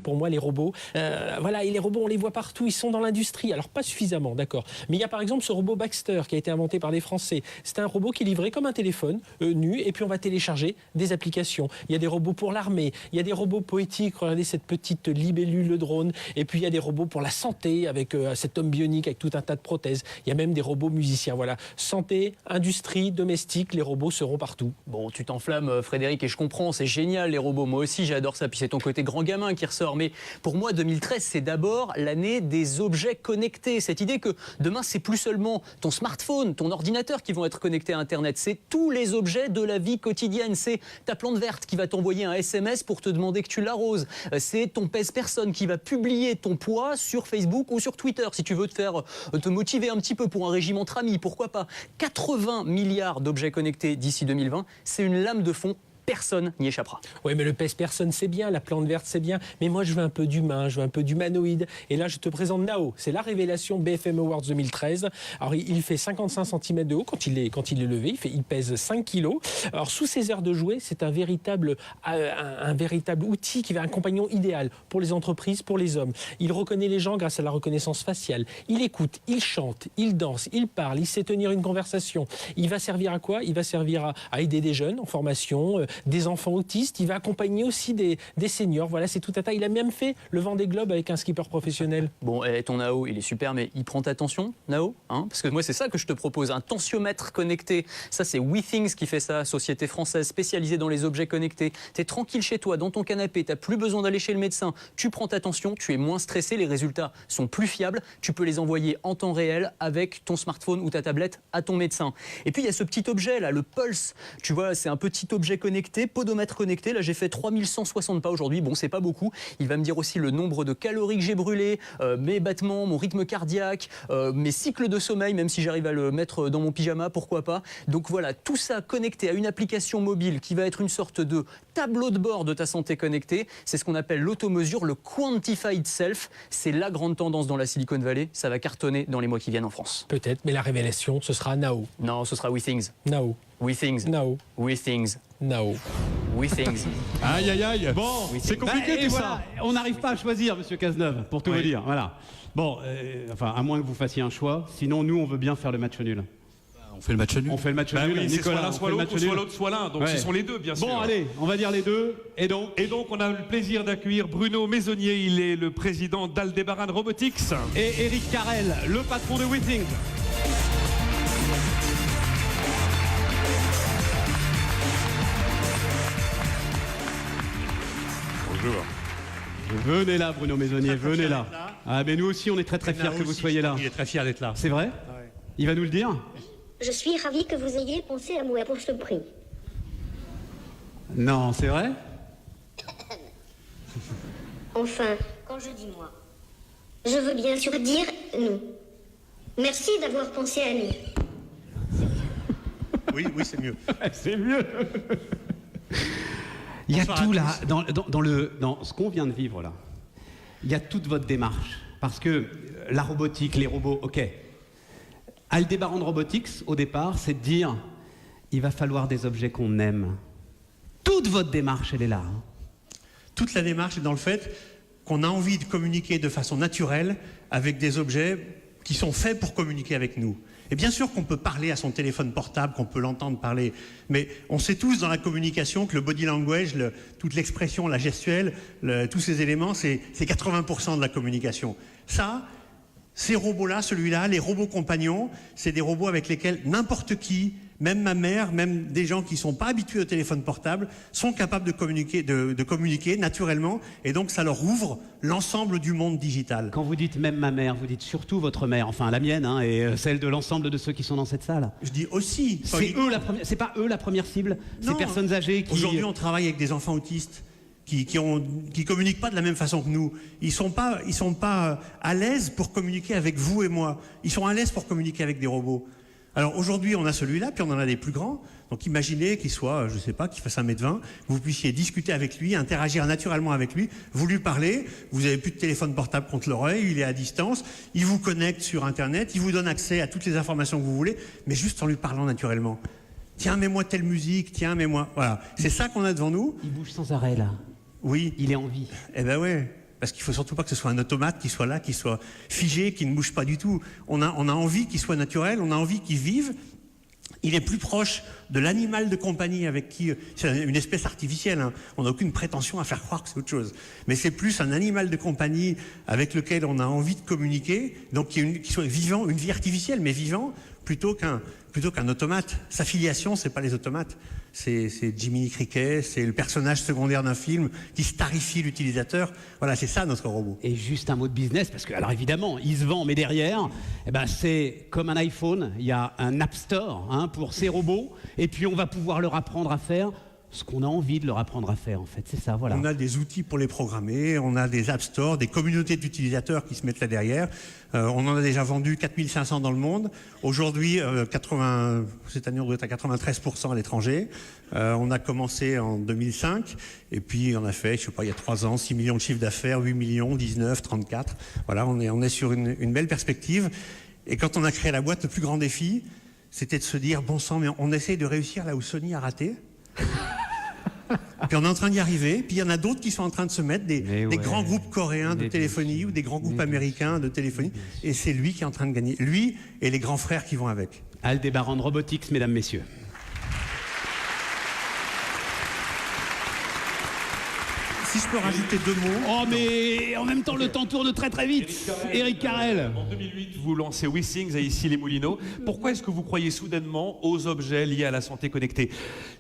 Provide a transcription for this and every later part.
Pour moi, les robots, voilà, et les robots, on les voit partout, ils sont dans l'industrie. Alors, pas suffisamment, d'accord. Mais il y a par exemple ce robot Baxter qui a été inventé par des Français. C'est un robot qui est livré comme un téléphone, nu, et puis on va télécharger des applications. Il y a des robots pour l'armée, il y a des robots poétiques, regardez cette petite libellule, le drone, et puis il y a des robots pour la santé, avec cet homme bionique, avec tout un tas de prothèses. Il y a même des robots musiciens, voilà. Santé, industrie, domestique, les robots seront partout. Bon, tu t'enflammes, Frédéric, et je comprends, c'est génial les robots, moi aussi j'adore ça, puis c'est ton côté grand gamin qui ressort. Mais pour moi, 2013, c'est d'abord l'année des objets connectés. Cette idée que demain, c'est plus seulement ton smartphone, ton ordinateur qui vont être connectés à Internet. C'est tous les objets de la vie quotidienne. C'est ta plante verte qui va t'envoyer un SMS pour te demander que tu l'arroses. C'est ton pèse-personne qui va publier ton poids sur Facebook ou sur Twitter. Si tu veux te motiver un petit peu pour un régime entre amis, pourquoi pas. 80 milliards d'objets connectés d'ici 2020, c'est une lame de fond. Personne n'y échappera. Oui, mais le pèse-personne, c'est bien, la plante verte, c'est bien, mais moi, je veux un peu d'humain, je veux un peu d'humanoïde. Et là, je te présente Nao. C'est la révélation BFM Awards 2013. Alors, il fait 55 cm de haut quand il est levé. Il pèse 5 kg. Alors, sous ses airs de jouet, c'est un véritable outil qui va un compagnon idéal pour les entreprises, pour les hommes. Il reconnaît les gens grâce à la reconnaissance faciale. Il écoute, il chante, il danse, il parle, il sait tenir une conversation. Il va servir à quoi? Il va servir à aider des jeunes en formation, des enfants autistes, il va accompagner aussi des seniors, voilà, c'est tout à tas. Il a même fait le Vendée Globe avec un skipper professionnel. Bon, ton Nao, il est super, mais il prend ta tension, Nao, hein? Parce que moi, c'est ça que je te propose, un tensiomètre connecté. Ça, c'est WeThings qui fait ça, société française spécialisée dans les objets connectés. T'es tranquille chez toi, dans ton canapé, t'as plus besoin d'aller chez le médecin, tu prends ta tension, tu es moins stressé, les résultats sont plus fiables, tu peux les envoyer en temps réel avec ton smartphone ou ta tablette à ton médecin. Et puis, il y a ce petit objet là, le Pulse, tu vois, c'est un petit objet connecté, podomètre connecté. Là, j'ai fait 3160 pas aujourd'hui. Bon, c'est pas beaucoup. Il va me dire aussi le nombre de calories que j'ai brûlées, mes battements, mon rythme cardiaque, mes cycles de sommeil, même si j'arrive à le mettre dans mon pyjama, pourquoi pas. Donc voilà, tout ça connecté à une application mobile qui va être une sorte de tableau de bord de ta santé connectée. C'est ce qu'on appelle l'automesure, le Quantified Self. C'est la grande tendance dans la Silicon Valley. Ça va cartonner dans les mois qui viennent en France. Peut-être, mais la révélation, ce sera Nao. Non, ce sera WeThings. Nao. WeThings. Nao. WeThings. Nao. WeThings. Aïe, aïe, aïe. Bon, c'est compliqué tout voilà, ça. on n'arrive pas à choisir, monsieur Cazeneuve, pour tout vous dire. Voilà. Bon, enfin, à moins que vous fassiez un choix. Sinon, nous, on veut bien faire le match nul. On fait le match nul. On fait le match Bah nul. oui, c'est soit Nicolas, l'un, on soit fait le l'autre, match ou soit nul. l'autre, soit l'un. Donc Ouais. ce sont les deux, bien sûr. Bon, allez, on va dire les deux. Et donc, on a le plaisir d'accueillir Bruno Maisonnier. Il est le président d'Aldebaran Robotics. et Eric Carrel, le patron de WeThings. Bonjour. Venez là, Bruno Maisonnier, venez là. Ah, mais nous aussi, on est très très fiers que vous soyez là. Il est très fier d'être là. C'est vrai? Il va nous le dire? Je suis ravi que vous ayez pensé à moi pour ce prix. Non, c'est vrai? Enfin, quand je dis moi, je veux bien sûr dire nous. Merci d'avoir pensé à nous. Oui, c'est mieux. C'est mieux. Il y a tout là, dans ce qu'on vient de vivre là. Il y a toute votre démarche. Parce que la robotique, les robots, ok. Aldebaran Robotics, au départ, c'est de dire il va falloir des objets qu'on aime. Toute votre démarche, elle est là. Hein. Toute la démarche est dans le fait qu'on a envie de communiquer de façon naturelle avec des objets qui sont faits pour communiquer avec nous. Et bien sûr qu'on peut parler à son téléphone portable, qu'on peut l'entendre parler, mais on sait tous dans la communication que le body language, toute l'expression, la gestuelle, tous ces éléments, c'est 80% de la communication. Ça, ces robots-là, celui-là, les robots compagnons, c'est des robots avec lesquels n'importe qui, même ma mère, même des gens qui ne sont pas habitués au téléphone portable, sont capables de communiquer naturellement, et donc ça leur ouvre l'ensemble du monde digital. Quand vous dites même ma mère, vous dites surtout votre mère, enfin la mienne, hein, et celle de l'ensemble de ceux qui sont dans cette salle. Je dis aussi. C'est pas eux la première cible, Non. ces personnes âgées qui... Aujourd'hui, on travaille avec des enfants autistes qui communiquent pas de la même façon que nous. Ils sont pas à l'aise pour communiquer avec vous et moi. Ils sont à l'aise pour communiquer avec des robots. Alors aujourd'hui, on a celui-là, puis on en a des plus grands. Donc imaginez qu'il soit, je sais pas, qu'il fasse 1m20, que vous puissiez discuter avec lui, interagir naturellement avec lui, vous lui parlez, vous avez plus de téléphone portable contre l'oreille, il est à distance, il vous connecte sur Internet, il vous donne accès à toutes les informations que vous voulez, mais juste en lui parlant naturellement. Tiens, mets-moi telle musique, tiens, mets-moi... Voilà, c'est ça qu'on a devant nous. Il bouge sans arrêt là. Oui. Il est en vie. Eh ben ouais. parce qu'il ne faut surtout pas que ce soit un automate qui soit là, qui soit figé, qui ne bouge pas du tout. On a envie qu'il soit naturel, on a envie qu'il vive. Il est plus proche de l'animal de compagnie avec qui... C'est une espèce artificielle, hein. On n'a aucune prétention à faire croire que c'est autre chose. Mais c'est plus un animal de compagnie avec lequel on a envie de communiquer, donc qui soit vivant, une vie artificielle, mais vivant, plutôt qu'un automate. Sa filiation, c'est pas les automates. C'est Jiminy Cricket, c'est le personnage secondaire d'un film qui starifie l'utilisateur. Voilà, c'est ça notre robot. Et juste un mot de business, parce que, alors évidemment, il se vend, mais derrière, eh ben, c'est comme un iPhone, il y a un App Store hein, pour ces robots, et puis on va pouvoir leur apprendre à faire ce qu'on a envie de leur apprendre à faire, en fait. C'est ça, voilà. On a des outils pour les programmer, on a des App Store, des communautés d'utilisateurs qui se mettent là derrière. On en a déjà vendu 4500 dans le monde. Aujourd'hui, cette année, on doit être à 93% à l'étranger. On a commencé en 2005, et puis on a fait, je sais pas, il y a 3 ans, 6 millions de chiffres d'affaires, 8 millions, 19, 34. Voilà, on est sur une belle perspective. Et quand on a créé la boîte, le plus grand défi, c'était de se dire, bon sang, mais on essaye de réussir là où Sony a raté. Puis on est en train d'y arriver, puis il y en a d'autres qui sont en train de se mettre, des grands groupes coréens de téléphonie ou des grands groupes américains de téléphonie, et c'est lui qui est en train de gagner, lui et les grands frères qui vont avec. Aldébaran de Robotics, mesdames, messieurs. Si je peux rajouter 2 mots... Oh, mais en même temps, le temps tourne très très vite. Éric Carrel. En 2008, vous lancez WeThings à Issy-les-Moulineaux. Pourquoi est-ce que vous croyez soudainement aux objets liés à la santé connectée?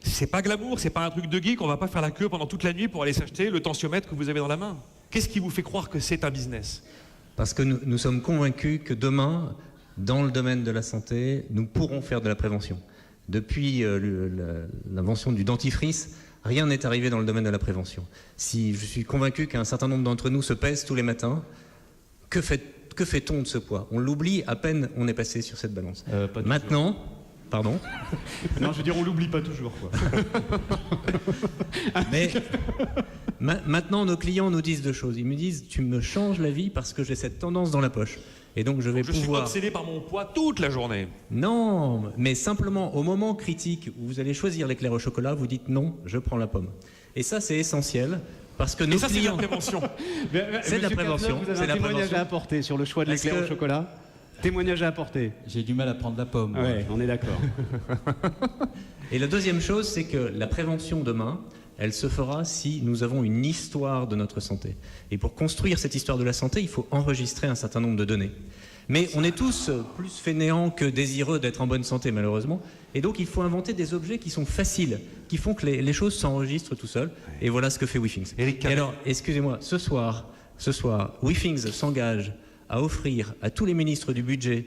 C'est pas glamour, c'est pas un truc de geek, on va pas faire la queue pendant toute la nuit pour aller s'acheter le tensiomètre que vous avez dans la main. Qu'est-ce qui vous fait croire que c'est un business? Parce que nous sommes convaincus que demain, dans le domaine de la santé, nous pourrons faire de la prévention. Depuis l'invention du dentifrice, rien n'est arrivé dans le domaine de la prévention. Si je suis convaincu qu'un certain nombre d'entre nous se pèsent tous les matins, que fait-on de ce poids? On l'oublie à peine on est passé sur cette balance. Maintenant, pardon. Non, je veux dire, on l'oublie pas toujours, quoi. Mais maintenant, nos clients nous disent 2 choses. Ils me disent, tu me changes la vie parce que j'ai cette tendance dans la poche. Et donc je vais Je suis obsédé par mon poids toute la journée. Non, mais simplement au moment critique où vous allez choisir l'éclair au chocolat, vous dites non, je prends la pomme. Et ça c'est essentiel parce que nos ça clients... c'est de la prévention. C'est de la prévention. Vous avez un témoignage à apporter sur le choix de l'éclair au chocolat. Témoignage à apporter. J'ai du mal à prendre la pomme. Ouais, on est d'accord. Et la deuxième chose, c'est que la prévention demain, elle se fera si nous avons une histoire de notre santé. Et pour construire cette histoire de la santé, il faut enregistrer un certain nombre de données. Mais on est tous plus fainéants que désireux d'être en bonne santé, malheureusement. Et donc, il faut inventer des objets qui sont faciles, qui font que les choses s'enregistrent tout seuls. Et voilà ce que fait WeThings. Et alors, excusez-moi, ce soir, WeThings s'engage à offrir à tous les ministres du budget,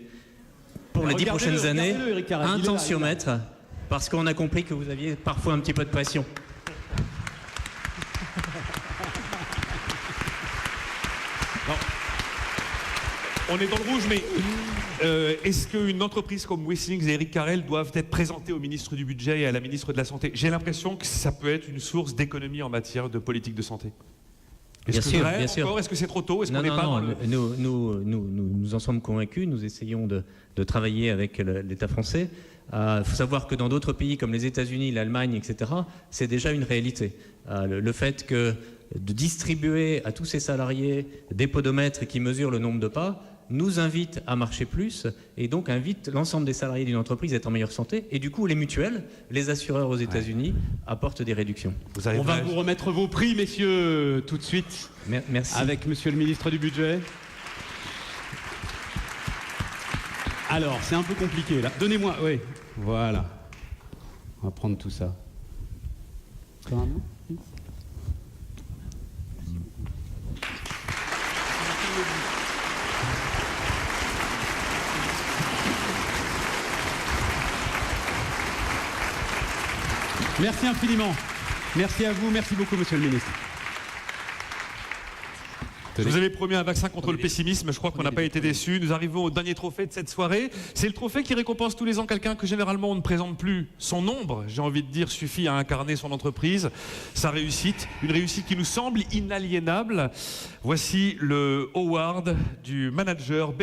pour les 10 prochaines années, un tensiomètre, parce qu'on a compris que vous aviez parfois un petit peu de pression. On est dans le rouge, mais est-ce qu'une entreprise comme WeThings et Éric Carrel doivent être présentées au ministre du Budget et à la ministre de la Santé? J'ai l'impression que ça peut être une source d'économie en matière de politique de santé. Bien sûr. Est-ce que c'est trop tôt? Nous en sommes convaincus. Nous essayons de travailler avec l'État français. Il faut savoir que dans d'autres pays comme les États-Unis, l'Allemagne, etc., c'est déjà une réalité. Le fait que de distribuer à tous ces salariés des podomètres qui mesurent le nombre de pas nous invite à marcher plus et donc invite l'ensemble des salariés d'une entreprise à être en meilleure santé. Et du coup, les mutuelles, les assureurs aux États-Unis apportent des réductions. On va vous remettre vos prix, messieurs, tout de suite. Merci. Avec monsieur le ministre du Budget. Alors, c'est un peu compliqué, là. Donnez-moi... Oui, voilà. On va prendre tout ça. Merci infiniment. Merci à vous. Merci beaucoup, monsieur le ministre. Je vous avais promis un vaccin contre le pessimisme, je crois qu'on n'a pas été déçus. Nous arrivons au dernier trophée de cette soirée. C'est le trophée qui récompense tous les ans quelqu'un que généralement on ne présente plus. Son nombre, j'ai envie de dire, suffit à incarner son entreprise, sa réussite, une réussite qui nous semble inaliénable. Voici le award du manager